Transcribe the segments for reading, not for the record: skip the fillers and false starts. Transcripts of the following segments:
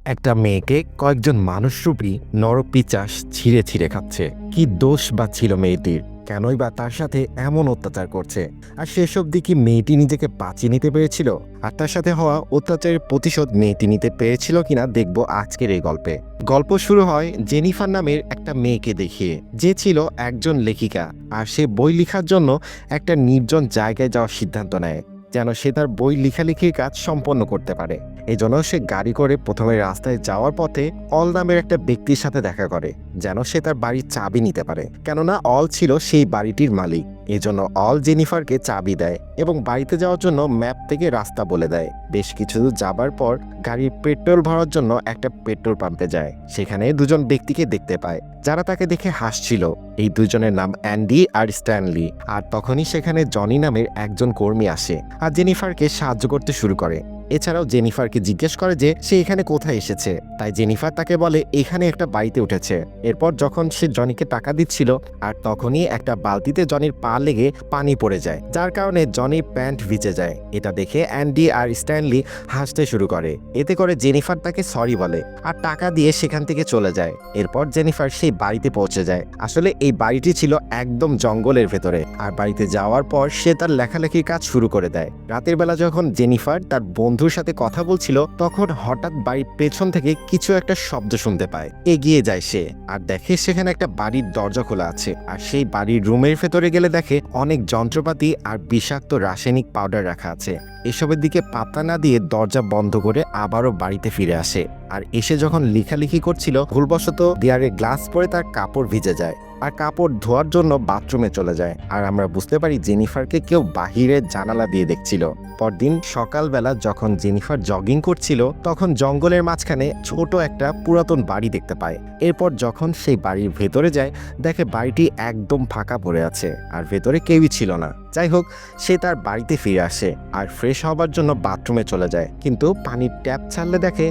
একটা মেয়েকে কয়েকজন মানুষরূপী নরপিচাস ছিঁড়ে ছিঁড়ে খাচ্ছে। কি দোষ বা ছিল মেয়েটির? কেনই বা তার সাথে এমন অত্যাচার করছে? আর সেসব দিকে মেয়েটি নিজেকে বাঁচিয়ে নিতে পেরেছিল? আর তার সাথে হওয়া অত্যাচারের প্রতিশোধ মেয়েটি নিতে পেরেছিল কিনা দেখব আজকের এই গল্পে। গল্প শুরু হয় জেনিফার নামের একটা মেয়েকে দেখিয়ে, যে ছিল একজন লেখিকা। আর সে বই লেখার জন্য একটা নির্জন জায়গায় যাওয়ার সিদ্ধান্ত নেয়, যেন সে তার বই লেখালেখির কাজ সম্পন্ন করতে পারে। এই জন্য সে গাড়ি করে প্রথমে রাস্তায় যাওয়ার পথে অল নামের একটা ব্যক্তির সাথে দেখা করে, যেন সে তার বাড়ির চাবি নিতে পারে। কেননা অল ছিল সেই বাড়িটির মালিক। এজন্য অল জেনিফারকে চাবি দেয় এবং বাড়িতে যাওয়ার জন্য ম্যাপ থেকে রাস্তা বলে দেয়। বেশ কিছু দূর যাবার পর গাড়ির পেট্রোল ভরার জন্য একটা পেট্রোল পাম্পে যায়। সেখানে দুজন ব্যক্তিকে দেখতে পায়, যারা তাকে দেখে হাসছিল। এই দুজনের নাম অ্যান্ডি আর স্ট্যানলি। আর তখনই সেখানে জনি নামের একজন কর্মী আসে আর জেনিফারকে সাহায্য করতে শুরু করে। এছাড়াও জেনিফারকে জিজ্ঞেস করে যে সে এখানে কোথায় এসেছে। তাই জেনিফার তাকে বলে এখানে একটা বাড়িতে উঠেছে। এরপর যখন সে জনিকে টাকা দিচ্ছিল, আর তখনই একটা বালতিতে জনির পা লেগে পানি পড়ে যায়, যার কারণে জনির প্যান্ট ভিজে যায়। এটা দেখে অ্যান্ডি আর স্ট্যানলি হাসতে শুরু করে। এতে করে জেনিফার তাকে সরি বলে আর টাকা দিয়ে সেখান থেকে চলে যায়। এরপর জেনিফার সেই বাড়িতে পৌঁছে যায়। আসলে এই বাড়িটি ছিল একদম জঙ্গলের ভেতরে। আর বাড়িতে যাওয়ার পর সে তার লেখালেখির কাজ শুরু করে দেয়। রাতের বেলা যখন জেনিফার তার বন্ধুর সাথে কথা বলছিল, তখন হঠাৎ বাড়ির পেছন থেকে কিছু একটা শব্দ শুনতে পায়। এগিয়ে যায় সে আর দেখে সেখানে একটা বাড়ির দরজা খোলা আছে। আর সেই বাড়ির রুমের ভেতরে গেলে দেখে অনেক যন্ত্রপাতি আর বিষাক্ত রাসায়নিক পাউডার রাখা আছে। এসবের দিকে পাত্তা না দিয়ে দরজা বন্ধ করে আবারও বাড়িতে ফিরে আসে। আর এসে যখন লেখালেখি করছিল, ভুলবশত দেয়ালে গ্লাস পরে তার কাপড় ভিজে যায় আর কাপড় ধোয়ার জন্য বাথরুমে চলে যায়। আর আমরা বুঝতে পারি জেনিফারকে কেউ বাহিরের জানালা দিয়ে দেখছিল। পরদিন সকালবেলা যখন জেনিফার জগিং করছিল, তখন জঙ্গলের মাঝখানে ছোট একটা পুরাতন বাড়ি দেখতে পায়। এরপর যখন সেই বাড়ির ভেতরে যায়, দেখে বাড়িটি একদম ফাঁকা পড়ে আছে আর ভেতরে কেউই ছিল না। যাই হোক, সে তার বাড়িতে ফিরে আসে আর ফ্রেশ হবার জন্য বাথরুমে চলে যায়, কিন্তু পানির ট্যাপ ছাড়লে দেখে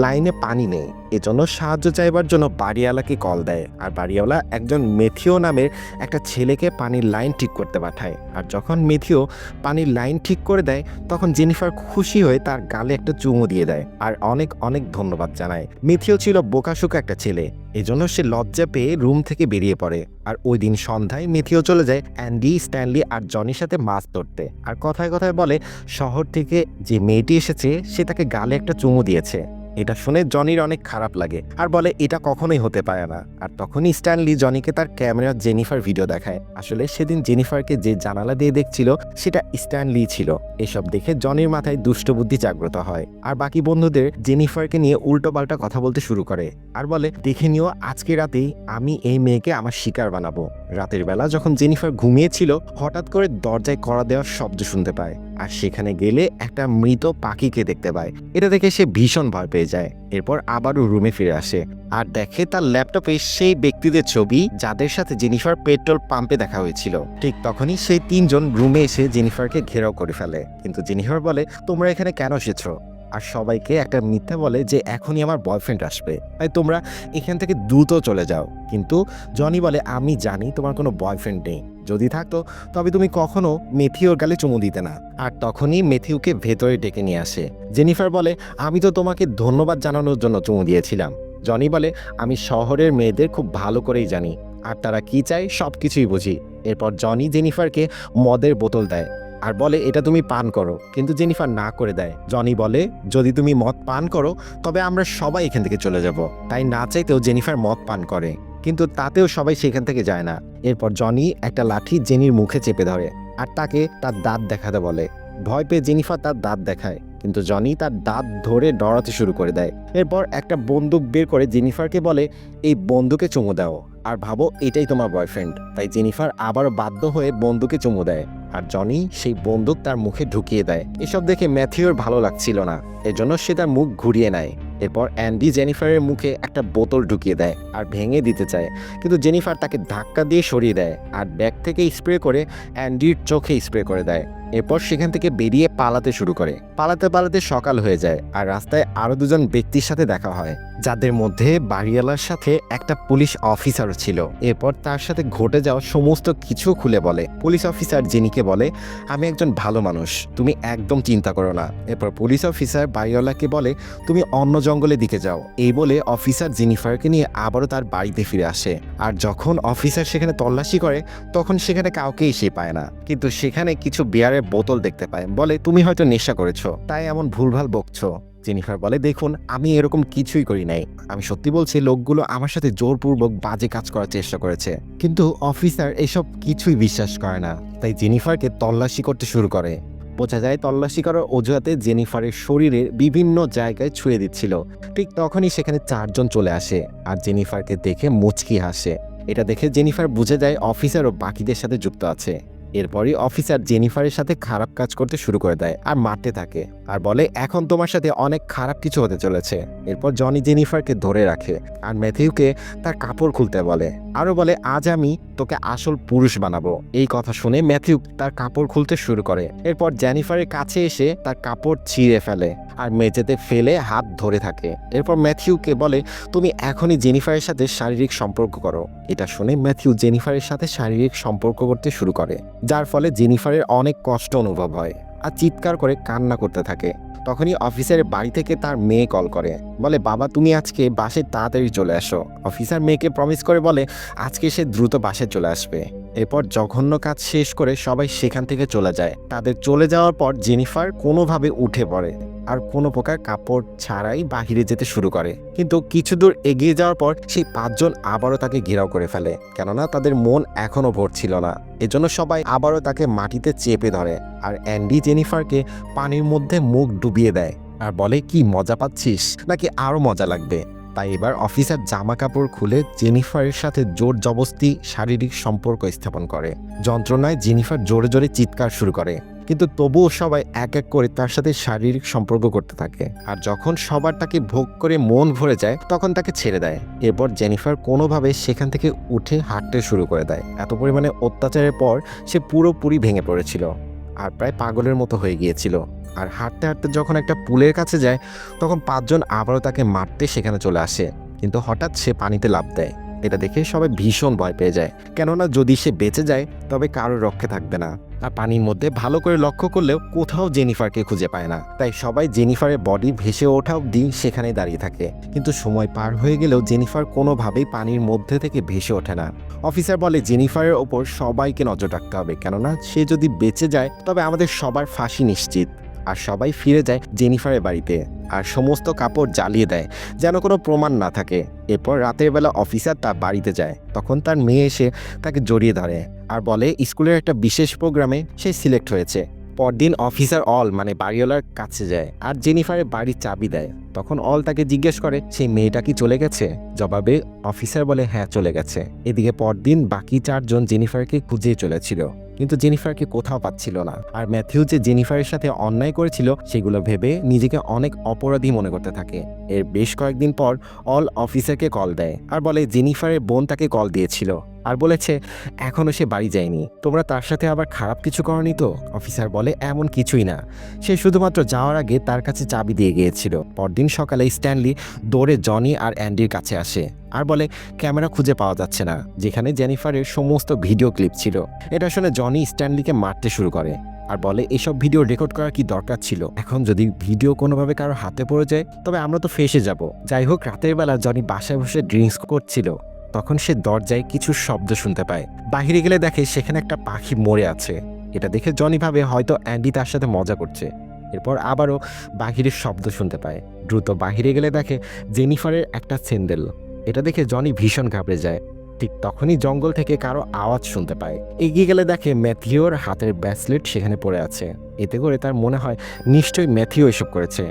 লাইনে পানি নেই। এজন্য সাহায্য চাইবার জন্য বাড়িওয়ালাকে কল দেয়। আর বাড়িওয়ালা একজন মেথিও নামের একটা ছেলেকে পানির লাইন ঠিক করতে পাঠায়। আর যখন মেথিও পানির লাইন ঠিক করে দেয়, তখন জেনিফার খুশি হয়ে তার গালে একটা চুমু দিয়ে দেয় আর অনেক অনেক ধন্যবাদ জানায়। মেথিও ছিল বোকাশোকা একটা ছেলে, এজন্য সে লজ্জা পেয়ে রুম থেকে বেরিয়ে পড়ে। আর ওই দিন সন্ধ্যায় মেথিও চলে যায় অ্যান্ডি, স্ট্যানলি আর জনির সাথে মাছ ধরতে। আর কথায় কথায় বলে শহর থেকে যে মেয়েটি এসেছে সে তাকে গালে একটা চুমু দিয়েছে। এটা শুনে জনির অনেক খারাপ লাগে আর বলে এটা কখনোই হতে পারে না। আর তখনই স্ট্যানলি জনিকে তার ক্যামেরা জেনিফার ভিডিও দেখায়। আসলে সেদিন জেনিফারকে যে জানালা দিয়ে দেখছিল সেটা স্ট্যানলি ছিল। এসব দেখে জনির মাথায় দুষ্টবুদ্ধি জাগ্রত হয় আর বাকি বন্ধুদের জেনিফারকে নিয়ে উল্টোপাল্টা কথা বলতে শুরু করে। আর বলে দেখে নিও, আজকে রাতেই আমি এই মেয়েকে আমার শিকার বানাবো। রাতের বেলা যখন জেনিফার ঘুমিয়েছিল, হঠাৎ করে দরজায় কড়া দেওয়ার শব্দ শুনতে পায়। আর সেখানে গেলে একটা মৃত পাখিকে দেখতে পায়। এটা দেখে সে ভীষণ ভয় পেয়ে যায়। এরপর আবারও রুমে ফিরে আসে আর দেখে তার ল্যাপটপে সেই ব্যক্তিদের ছবি যাদের সাথে জেনিফার পেট্রোল পাম্পে দেখা হয়েছিল। ঠিক তখনই সেই তিনজন রুমে এসে জেনিফারকে ঘেরাও করে ফেলে। কিন্তু জেনিফার বলে তোমরা এখানে কেন এসেছো? আর সবাইকে একটা মিথ্যা বলে যে এখনই আমার বয়ফ্রেন্ড আসবে, তাই তোমরা এখান থেকে দ্রুত চলে যাও। কিন্তু জনি বলে আমি জানি তোমার কোনো বয়ফ্রেন্ড নেই, যদি থাকতো তবে তুমি কখনো মেথিওর গালে চুমু দিতে না। আর তখনই মেথিওকে ভেতরে ডেকে নিয়ে আসে। জেনিফার বলে আমি তো তোমাকে ধন্যবাদ জানানোর জন্য চুমু দিয়েছিলাম। জনি বলে আমি শহরের মেয়েদের খুব ভালো করেই জানি, আর তারা কি চায় সব কিছুই বুঝি। এরপর জনি জেনিফারকে মদের বোতল দেয় আর বলে এটা তুমি পান করো, কিন্তু জেনিফার না করে দেয়। জনি বলে যদি তুমি মদ পান করো তবে আমরা সবাই এখান থেকে চলে যাব। তাই না চাইতেও জেনিফার মদ পান করে, কিন্তু তাতেও সবাই সেখান থেকে যায় না। এরপর জনি একটা লাঠি জেনির মুখে চেপে ধরে আর তাকে তার দাঁত দেখাতে বলে। ভয় পেয়ে জেনিফার তার দাঁত দেখায়, কিন্তু জনি তার দাঁত ধরে ডরাতে শুরু করে দেয়। এরপর একটা বন্দুক বের করে জেনিফারকে বলে এই বন্দুকে চুমু দাও আর ভাবো এটাই তোমার বয়ফ্রেন্ড। তাই জেনিফার আবারও বাধ্য হয়ে বন্দুকে চুমু দেয় আর জনি সেই বন্দুক তার মুখে ঢুকিয়ে দেয়। এসব দেখে ম্যাথিওর ভালো লাগছিল না, এজন্য সে তার মুখ ঘুরিয়ে নেয়। এরপর অ্যান্ডি জেনিফারের মুখে একটা বোতল ঢুকিয়ে দেয় আর ভেঙে দিতে চায়, কিন্তু জেনিফার তাকে ধাক্কা দিয়ে সরিয়ে দেয় আর ব্যাগ থেকে স্প্রে করে অ্যান্ডির চোখে স্প্রে করে দেয়। এরপর সেখান থেকে বেরিয়ে পালাতে শুরু করে। পালাতে পালাতে সকাল হয়ে যায় আর রাস্তায় আরো দুজন ব্যক্তির সাথে দেখা হয়, যাদের মধ্যে বাড়িওয়ালার সাথে একটা পুলিশ অফিসার অফিসারও ছিল। এরপর তার সাথে ঘটে যাওয়া সমস্ত কিছু খুলে বলে। পুলিশ অফিসার জেনিকে বলে, আমি একজন ভালো মানুষ, তুমি একদম চিন্তা করো না। এরপর পুলিশ অফিসার বাড়িওয়ালাকে বলে, তুমি অন্য জঙ্গলের দিকে যাও। এই বলে অফিসার জেনিফারকে নিয়ে আবারও তার বাড়িতে ফিরে আসে। আর যখন অফিসার সেখানে তল্লাশি করে তখন সেখানে কাউকেই সে পায় না, কিন্তু সেখানে কিছু বিয়ারের বোতল দেখতে পায়। বলে, তুমি হয়তো নেশা করেছো, তাই এমন ভুলভাল বকছো। জেনিফার বলে, দেখুন আমি এরকম কিছুই করি নাই, আমি সত্যি বলছি লোকগুলো আমার সাথে জোরপূর্বক বাজে কাজ করার চেষ্টা করেছে। কিন্তু অফিসার এসব কিছুই বিশ্বাস করে না, তাই জেনিফারকে তল্লাশি করতে শুরু করে। বোঝা যায় তল্লাশি করার অজুহাতে জেনিফারের শরীরে বিভিন্ন জায়গায় ছুঁয়ে দিচ্ছিল। ঠিক তখনই সেখানে 4 জন চলে আসে আর জেনিফারকে দেখে মুচকি হাসে। এটা দেখে জেনিফার বুঝে যায় অফিসারও বাকিদের সাথে যুক্ত আছে। এরপরই অফিসার জেনিফারের সাথে খারাপ কাজ করতে শুরু করে দেয় আর মারতে থাকে, আর বলে, এখন তোমার সাথে অনেক খারাপ কিছু হতে চলেছে। এরপর জনি জেনিফারকে ধরে রাখে আর ম্যাথিউকে তার কাপড় খুলতে বলে, আরও বলে, আজ আমি তোকে আসল পুরুষ বানাবো। এই কথা শুনে ম্যাথিউ তার কাপড় খুলতে শুরু করে। এরপর জেনিফারের কাছে এসে তার কাপড় ছিঁড়ে ফেলে আর মেঝেতে ফেলে হাত ধরে থাকে। এরপর ম্যাথিউকে বলে, তুমি এখনই জেনিফারের সাথে শারীরিক সম্পর্ক করো। এটা শুনে ম্যাথিউ জেনিফারের সাথে শারীরিক সম্পর্ক করতে শুরু করে, যার ফলে জেনিফারের অনেক কষ্ট অনুভব হয় আর চিৎকার করে কান্না করতে থাকে। তখনই অফিসারের বাড়ি থেকে তার মেয়ে কল করে, বলে, বাবা তুমি আজকে বাসে তাড়াতাড়ি চলে আসো। অফিসার মেয়েকে প্রমিস করে বলে আজকে সে দ্রুত বাসে চলে আসবে। এরপর জঘন্য কাজ শেষ করে সবাই সেখান থেকে চলে যায়। তাদের চলে যাওয়ার পর জেনিফার কোনোভাবে উঠে পড়ে আর কোনো প্রকার কাপড় ছাড়াই বাহিরে যেতে শুরু করে। কিন্তু কিছু দূর এগিয়ে যাওয়ার পর সেই 5 জন আবারও তাকে ঘেরাও করে ফেলে, কেননা তাদের মন এখনও ভরছিল না। এজন্য সবাই আবারও তাকে মাটিতে চেপে ধরে আর অ্যান্ডি জেনিফারকে পানির মধ্যে মুখ ডুবিয়ে দেয় আর বলে, কি মজা পাচ্ছিস নাকি আরও মজা লাগবে? তাই এবার অফিসার জামা কাপড় খুলে জেনিফারের সাথে জোর জবস্তি শারীরিক সম্পর্ক স্থাপন করে। যন্ত্রণায় জেনিফার জোরে জোরে চিৎকার শুরু করে, কিন্তু তবুও সবাই এক এক করে তার সাথে শারীরিক সম্পর্ক করতে থাকে। আর যখন সবার তাকে ভোগ করে মন ভরে যায় তখন তাকে ছেড়ে দেয়। এরপর জেনিফার কোনোভাবে সেখান থেকে উঠে হাঁটতে শুরু করে দেয়। এত পরিমাণে অত্যাচারের পর সে পুরোপুরি ভেঙে পড়েছিল আর প্রায় পাগলের মতো হয়ে গিয়েছিল। আর হাঁটতে হাঁটতে যখন একটা পুলের কাছে যায় তখন 5 জন আবারও তাকে মারতে সেখানে চলে আসে, কিন্তু হঠাৎ সে পানিতে লাফ দেয়। এটা দেখে সবাই ভীষণ ভয় পেয়ে যায়, কেননা যদি সে বেঁচে যায় তবে কারোর রক্ষে থাকবে না। আর পানির মধ্যে ভালো করে লক্ষ্য করলেও কোথাও জেনিফারকে খুঁজে পায় না। তাই সবাই জেনিফারের বডি ভেসে ওঠা অবধি সেখানেই দাঁড়িয়ে থাকে, কিন্তু সময় পার হয়ে গেলেও জেনিফার কোনোভাবেই পানির মধ্যে থেকে ভেসে ওঠে না। অফিসার বলে, জেনিফারের ওপর সবাইকে নজর রাখতে হবে, কেননা সে যদি বেঁচে যায় তবে আমাদের সবার ফাঁসি নিশ্চিত। আর সবাই ফিরে যায় জেনিফারের বাড়িতে আর সমস্ত কাপড় জ্বালিয়ে দেয় যেন কোনো প্রমাণ না থাকে। এরপর রাতের বেলা অফিসার তার বাড়িতে যায়, তখন তার মেয়ে এসে তাকে জড়িয়ে ধরে আর বলে স্কুলের একটা বিশেষ প্রোগ্রামে সে সিলেক্ট হয়েছে। পরদিন অফিসার অল মানে বাড়িওয়ালার কাছে যায় আর জেনিফারের বাড়ির চাবি দেয়। তখন অল তাকে জিজ্ঞেস করে সেই মেয়েটা কি চলে গেছে। জবাবে অফিসার বলে হ্যাঁ চলে গেছে। এদিকে পরদিন বাকি 4 জন জেনিফারকে খুঁজে চলেছিল, কিন্তু জেনিফারকে কোথাও পাচ্ছিল না। আর ম্যাথিউ যে জেনিফারের সাথে অন্যায় করেছিল সেগুলো ভেবে নিজেকে অনেক অপরাধী মনে করতে থাকে। এর বেশ কয়েকদিন পর অল অফিসারকে কল দেয় আর বলে জেনিফারের বোন তাকে কল দিয়েছিল আর বলেছে এখনও সে বাড়ি যায়নি, তোমরা তার সাথে আবার খারাপ কিছু করনি তো? অফিসার বলে এমন কিছুই না, সে শুধুমাত্র যাওয়ার আগে তার কাছে চাবি দিয়ে গিয়েছিল। পরদিন সকালে স্ট্যানলি দৌড়ে জনি আর অ্যান্ডির কাছে আসে আর বলে ক্যামেরা খুঁজে পাওয়া যাচ্ছে না যেখানে জেনিফারের সমস্ত ভিডিও ক্লিপ ছিল। এটা শুনে জনি স্ট্যানলিকে মারতে শুরু করে আর বলে এসব ভিডিও রেকর্ড করার কি দরকার ছিল? এখন যদি ভিডিও কোনোভাবে কারো হাতে পড়ে যায় তবে আমরা তো ফেঁসে যাব। যাই হোক, রাতের বেলা জনি বাসায় বসে ড্রিঙ্কস করছিল, তখন সে দরজায় কিছু শব্দ শুনতে পায়। বাহিরে গেলে দেখে সেখানে একটা পাখি মরে আছে। এটা দেখে জনি ভাবে হয়তো অ্যান্ডি তার সাথে মজা করছে। এরপর আবারও বাহিরের শব্দ শুনতে পায়। দ্রুত বাহিরে গেলে দেখে জেনিফারের একটা স্যান্ডেল। এটা দেখে জনি ভীষণ ঘাবড়ে যায়। ঠিক তখনই জঙ্গল থেকে কারো আওয়াজ শুনতে পায়। এগিয়ে গেলে দেখে ম্যাথিওর হাতের ব্রেসলেট সেখানে পড়ে আছে। এতে করে তার মনে হয় নিশ্চয়ই ম্যাথিও এসব করেছে।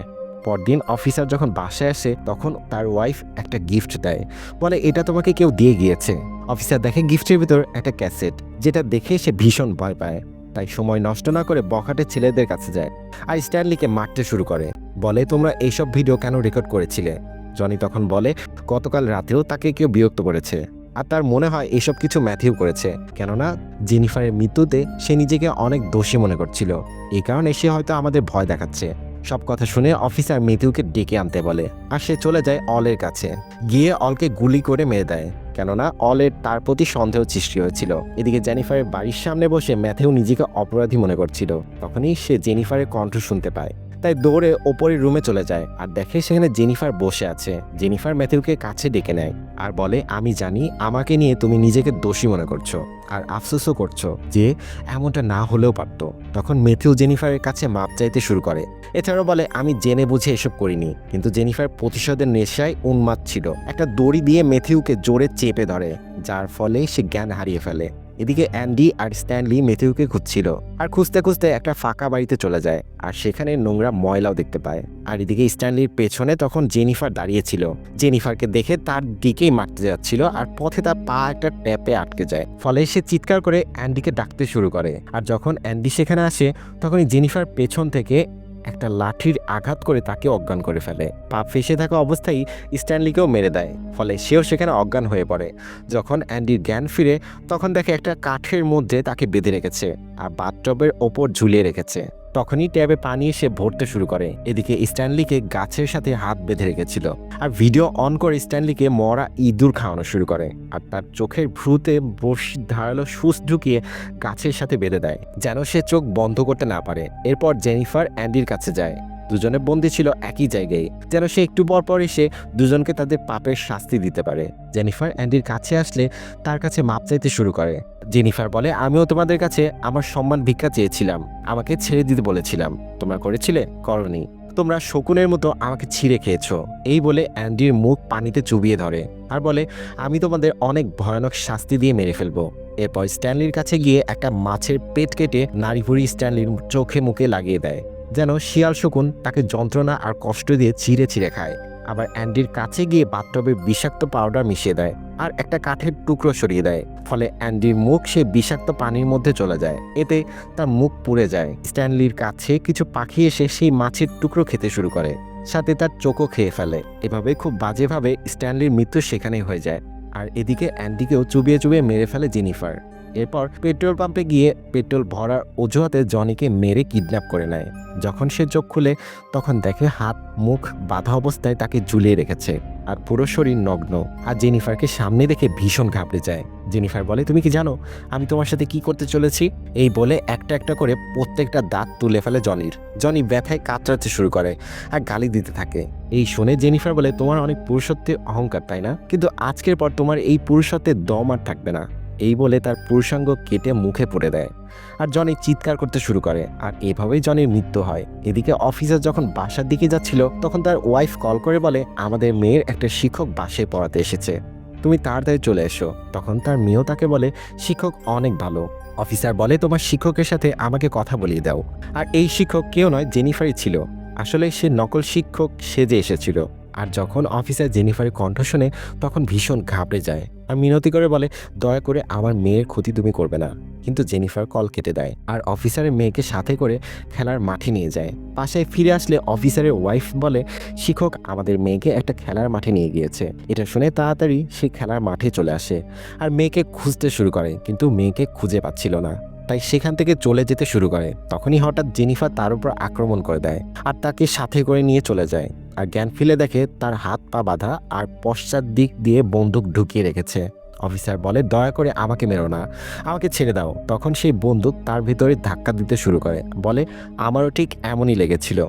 পরদিন অফিসার যখন বাসায় আসে তখন তার ওয়াইফ একটা গিফট দেয়, বলে এটা তোমাকে কেউ দিয়ে গিয়েছে। অফিসার দেখে গিফটের ভিতর একটা ক্যাসেট, যেটা দেখে সে ভীষণ ভয় পায়। তাই সময় নষ্ট না করে বখাটে ছেলেদের কাছে যায় আর স্ট্যানলিকে মারতে শুরু করে। বলে তোমরা এইসব ভিডিও কেন রেকর্ড করেছিলে? জনি তখন বলে গতকাল রাতেও তাকে কেউ বিরক্ত করেছে আর তার মনে হয় এসব কিছু ম্যাথিউ করেছে, কেননা জেনিফারের মৃত্যুতে সে নিজেকে অনেক দোষী মনে করছিল। এই কারণে সে হয়তো আমাদের ভয় দেখাচ্ছে। সব কথা শুনে অফিসার ম্যাথিউকে ডেকে আনতে বলে আর সে চলে যায় অলের কাছে, গিয়ে অলকে গুলি করে মেরে দেয়, কেননা অলের তার প্রতি সন্দেহ সৃষ্টি হয়েছিল। এদিকে জেনিফারের বাড়ির সামনে বসে ম্যাথিউ নিজেকে অপরাধী মনে করছিল। তখনই সে জেনিফারের কণ্ঠ শুনতে পায়, তাই দৌড়ে ওপরের রুমে চলে যায় আর দেখে সেখানে জেনিফার বসে আছে। জেনিফার ম্যাথিউকে কাছে ডেকে নেয় আর বলে, আমি জানি আমাকে নিয়ে তুমি নিজেকে দোষী মনে করছো আর আফসোসও করছো যে এমনটা না হলেও পারতো। তখন ম্যাথিউ জেনিফারের কাছে মাপ চাইতে শুরু করে। এছাড়াও বলে, আমি জেনে বুঝে এসব করিনি, কিন্তু জেনিফার প্রতিশোধের নেশায় উন্মাদ ছিল। একটা দড়ি দিয়ে ম্যাথিউকে জোরে চেপে ধরে, যার ফলে সে জ্ঞান হারিয়ে ফেলে। এদিকে অ্যান্ডি আর স্ট্যানলি ম্যাথিউকে খুঁজছিল আর খুঁজতে খুঁজতে একটা ফাঁকা বাড়িতে চলে যায় আর সেখানে নোংরা ময়লাও দেখতে পায়। আর এদিকে স্ট্যানলির পেছনে তখন জেনিফার দাঁড়িয়েছিল। জেনিফারকে দেখে তার দিকেই মারতে যাচ্ছিল আর পথে তার পা একটা ট্যাপে আটকে যায়, ফলে সে চিৎকার করে অ্যান্ডিকে ডাকতে শুরু করে। আর যখন অ্যান্ডি সেখানে আসে তখনই জেনিফার পেছন থেকে একটা লাঠির আঘাত করে তাকে অজ্ঞান করে ফেলে। পা ফেসে থাকা অবস্থায় স্ট্যানলিকেও মেরে দেয়, ফলে সেও সেখানে অজ্ঞান হয়ে পড়ে। যখন অ্যান্ডির জ্ঞান ফিরে তখন দেখে একটা কাঠের মধ্যে তাকে বেঁধে রেখেছে আর বাথটবের ওপর ঝুলিয়ে রেখেছে। তখনই ট্যাবে পানি এসে ভরতে শুরু করে। এদিকে স্ট্যানলিকে গাছের সাথে হাত বেঁধে রেখেছিল আর ভিডিও অন করে স্ট্যানলিকে মরা ইঁদুর খাওয়ানো শুরু করে আর তার চোখের ভ্রুতে বড়শির ধারালো সুচ ঢুকিয়ে গাছের সাথে বেঁধে দেয় যেন সে চোখ বন্ধ করতে না পারে। এরপর জেনিফার অ্যান্ডির কাছে যায়। দুজনে বন্দী ছিল একই জায়গায়, যেন সে একটু পর পর এসে দুজনকে তাদের পাপের শাস্তি দিতে পারে। জেনিফার অ্যান্ডির কাছে আসলে তার কাছে মাপ চাইতে শুরু করে। জেনিফার বলে, আমিও তোমাদের কাছে আমার সম্মান ভিক্ষা চেয়েছিলাম, আমাকে ছেড়ে দিতে বলেছিলাম, তোমরা করেছিলে? করনি। তোমরা শকুনের মতো আমাকে ছিঁড়ে খেয়েছো। এই বলে অ্যান্ডির মুখ পানিতে চুবিয়ে ধরে আর বলে, আমি তোমাদের অনেক ভয়ানক শাস্তি দিয়ে মেরে ফেলবো। এরপর স্ট্যানলির কাছে গিয়ে একটা মাছের পেট কেটে নাড়িভুড়ি স্ট্যানলির চোখে মুখে লাগিয়ে দেয়, যেন শিয়াল শকুন তাকে যন্ত্রণা আর কষ্ট দিয়ে ছিঁড়ে ছিঁড়ে খায়। আবার অ্যান্ডির কাছে গিয়ে বাথটবে বিষাক্ত পাউডার মিশিয়ে দেয় আর একটা কাঠের টুকরো সরিয়ে দেয়, ফলে অ্যান্ডির মুখ সে বিষাক্ত পানির মধ্যে চলে যায়। এতে তার মুখ পুড়ে যায়। স্ট্যানলির কাছে কিছু পাখি এসে সেই মাছের টুকরো খেতে শুরু করে, সাথে তার চোখও খেয়ে ফেলে। এভাবে খুব বাজেভাবে স্ট্যানলির মৃত্যু সেখানেই হয়ে যায়। আর এদিকে অ্যান্ডিকেও চুবিয়ে চুবিয়ে মেরে ফেলে জেনিফার। এরপর পেট্রোল পাম্পে গিয়ে পেট্রোল ভরার অজুহাতে জনিকে মেরে কিডন্যাপ করে নেয়। যখন সে চোখ খুলে তখন দেখে হাত মুখ বাঁধা অবস্থায় তাকে ঝুলিয়ে রেখেছে আর পুরো শরীর নগ্ন। আর জেনিফারকে সামনে দেখে ভীষণ ঘাবড়ে যায়। জেনিফার বলে, তুমি কি জানো আমি তোমার সাথে কি করতে চলেছি? এই বলে একটা একটা করে প্রত্যেকটা দাঁত তুলে ফেলে জনির। জনি ব্যথায় কাতরাতে শুরু করে আর গালি দিতে থাকে। এই শুনে জেনিফার বলে, তোমার অনেক পুরুষত্বের অহংকার তাই না, কিন্তু আজকের পর তোমার এই পুরুষত্বের দম আর থাকবে না। এই বলে তার পুরুষাঙ্গ কেটে মুখে পুড়ে দেয় আর জনি চিৎকার করতে শুরু করে আর এভাবেই জনির মৃত্যু হয়। এদিকে অফিসার যখন বাসার দিকে যাচ্ছিল তখন তার ওয়াইফ কল করে বলে, আমাদের মেয়ের একটা শিক্ষক বাসায় পড়াতে এসেছে, তুমি তাড়াতাড়ি চলে এসো। তখন তার মেয়েও তাকে বলে, শিক্ষক অনেক ভালো। অফিসার বলে, তোমার শিক্ষকের সাথে আমাকে কথা বলিয়ে দাও। আর এই শিক্ষক কেউ নয়, জেনিফারই ছিল। আসলে সে নকল শিক্ষক সেজে এসেছিল। আর যখন অফিসার জেনিফারের কণ্ঠ শুনে তখন ভীষণ ঘাবড়ে যায় আর মিনতি করে বলে, দয়া করে আমার মেয়ের ক্ষতি তুমি করবে না। কিন্তু জেনিফার কল কেটে দেয় আর অফিসারের মেয়েকে সাথে করে খেলার মাঠে নিয়ে যায়। বাসায় ফিরে আসলে অফিসারের ওয়াইফ বলে, শিক্ষক আমাদের মেয়েকে একটা খেলার মাঠে নিয়ে গিয়েছে। এটা শুনে তাড়াতাড়ি সে খেলার মাঠে চলে আসে আর মেয়েকে খুঁজতে শুরু করে, কিন্তু মেয়েকে খুঁজে পাচ্ছিল না, তাই সেখান থেকে চলে যেতে শুরু করে। তখনই হঠাৎ জেনিফার তার উপর আক্রমণ করে দেয় আর তাকে সাথে করে নিয়ে চলে যায়। আর জ্ঞান ফিরে দেখে তার হাত পা বাঁধা আর পশ্চাৎ দিক দিয়ে বন্দুক ঢুকিয়ে রেখেছে। অফিসার বলে, দয়া করে আমাকে মেরো না, আমাকে ছেড়ে দাও। তখন সেই বন্দুক তার ভিতরে ধাক্কা দিতে শুরু করে, বলে, আমারও ঠিক এমনই লেগেছিল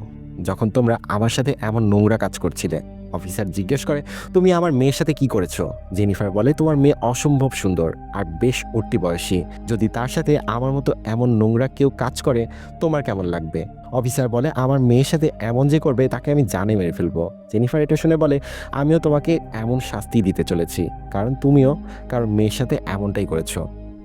যখন তোমরা আমার সাথে এমন নোংরা কাজ করছিলে। অফিসার জিজ্ঞেস করে, তুমি আমার মেয়ের সাথে কি করেছো? জেনিফার বলে, তোমার মেয়ে অসম্ভব সুন্দর আর বেশ উঠতি বয়সী, যদি তার সাথে আমার মতো এমন নোংরা কেউ কাজ করে তোমার কেমন লাগবে? অফিসার বলে, আমার মেয়ের সাথে এমন যে করবে তাকে আমি জানে মেরে ফেলবো। জেনিফার এটা শুনে বলে, আমিও তোমাকে এমন শাস্তি দিতে চলেছি, কারণ তুমিও কারণ মেয়ের সাথে এমনটাই করেছো।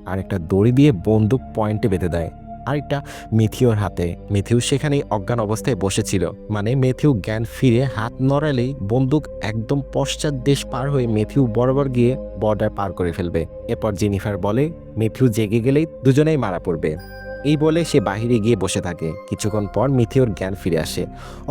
আর একটা দড়ি দিয়ে বন্দুক পয়েন্টে বেঁধে দেয় আরেকটা ম্যাথিউর হাতে। ম্যাথিউ সেখানেই অজ্ঞান অবস্থায় বসেছিল, মানে ম্যাথিউ জ্ঞান ফিরে হাত নড়ালেই বন্দুক একদম পশ্চাৎ দেশ পার হয়ে ম্যাথিউ বরাবর গিয়ে বর্ডার পার করে ফেলবে। এরপর জেনিফার বলে, ম্যাথিউ জেগে গেলেই দুজনেই মারা পড়বে। এই বলে সে বাহিরে গিয়ে বসে থাকে। কিছুক্ষণ পর ম্যাথিউর জ্ঞান ফিরে আসে।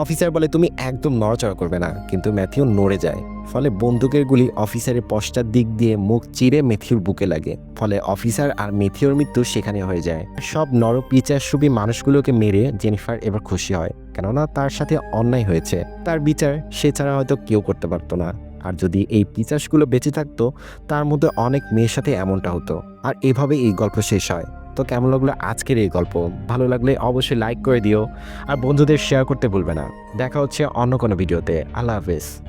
অফিসার বলে, তুমি একদম নড়াচড়া করবে না, কিন্তু ম্যাথিউ নড়ে যায়। ফলে বন্দুকের গুলি অফিসারের পশ্চাৎ দিক দিয়ে মুখ চিরে ম্যাথিউর বুকে লাগে। ফলে অফিসার আর ম্যাথিউর মৃত্যু সেখানে হয়ে যায়। সব নরপিচারসুবি মানুষগুলোকে মেরে জেনিফার এবার খুশি হয় কেননা তার সাথে অন্যায় হয়েছে, তার বিচার সে ছাড়া হয়তো কেউ করতে পারতো না। আর যদি এই পিশাচগুলো বেঁচে থাকতো, তার মধ্যে অনেক মেয়ের সাথে এমনটা হতো। আর এভাবে এই গল্প শেষ হয়। তো কেমন লাগলো আজকের এই গল্প? ভালো লাগলে অবশ্যই লাইক করে দিও, আর বন্ধুদের শেয়ার করতে ভুলবে না। দেখা হচ্ছে অন্য কোনো ভিডিওতে। আল্লাহ হাফেজ।